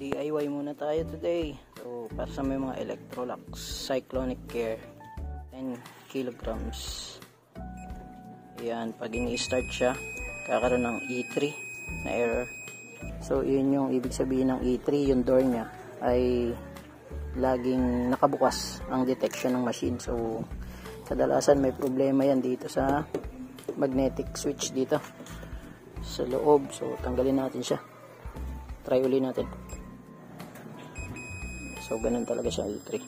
DIY muna tayo today. So, para sa may mga Electrolux Cyclonic Care 10 kilograms. Ayan, pag ini-start siya, kakaroon ng E3 na error. So, yun yung ibig sabihin ng E3, yung door niya ay laging nakabukas ang detection ng machine. So, kadalasan may problema yan dito sa magnetic switch dito sa loob. So, tanggalin natin siya. Try uli natin. So, ganun talaga siya, E3.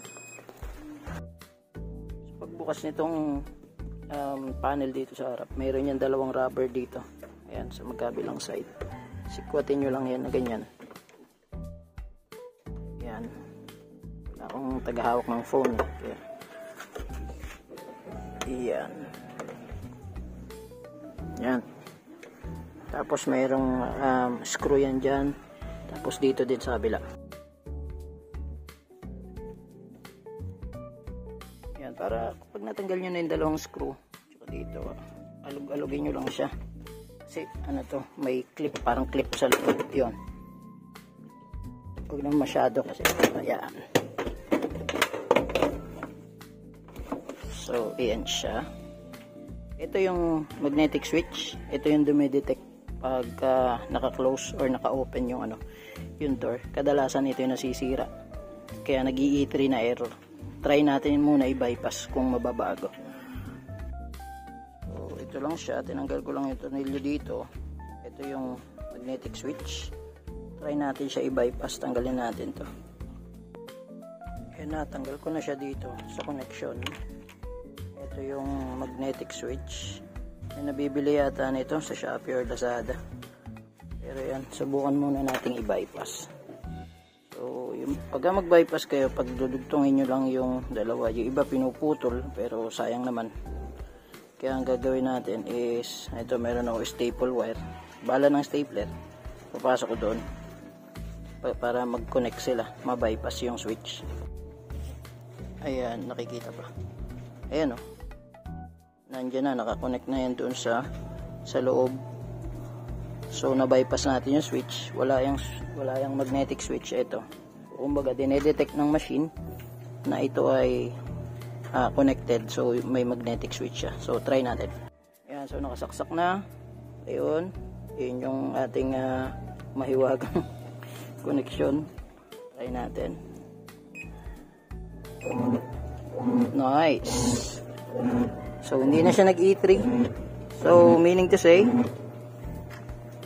So, pagbukas nitong panel dito sa harap, mayroon yan dalawang rubber dito. Ayan, sa magkabilang side. Sikwatin nyo lang yan na ganyan. Ayan. Wala akong tagahawak ng phone. Kaya. Ayan. Ayan. Tapos mayroong screw yan dyan. Tapos dito din sa kabila. Ayan, para pag natanggal nyo na yung dalawang screw, tsaka dito, alug-alugin nyo lang siya. Kasi ano to, may clip, parang clip sa loob. Yun. Huwag naman masyado kasi. Ayan. So, ayan siya. Ito yung magnetic switch. Ito yung dumidetect pag naka-close or naka-open yung yung door. Kadalasan ito yung nasisira. Kaya nag-i-E3 na error. Try natin muna i-bypass kung mababago. So, ito lang siya. Tinanggal ko lang yung tornilyo dito. Ito yung magnetic switch. Try natin siya i-bypass. Tanggalin natin to. Ayan na, tanggal ko na siya dito sa connection. Ito yung magnetic switch. May nabibili yata nito sa Shopee or Lazada. Pero yan, subukan muna nating i-bypass. So, yung, pagka mag-bypass kayo, pag dudugtungin nyo lang yung dalawa, yung iba pinuputol, pero sayang naman. Kaya ang gagawin natin is, ito meron ako staple wire. Bala ng stapler, papasok ko doon. Para mag-connect sila, ma-bypass yung switch. Ayan, nakikita pa. Ayan o. Nandiyan na, nakakonect na yan doon sa loob. So, na-bypass natin yung switch. Wala yung magnetic switch. Ito. Kumbaga, dinedetect ng machine na ito ay connected. So, may magnetic switch siya. So, try natin. Ayan, so nakasaksak na. Ayun. Yun yung ating mahiwagang connection. Try natin. Nice. So, hindi na siya nag-E3. So, meaning to say,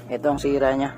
ito ang sira niya.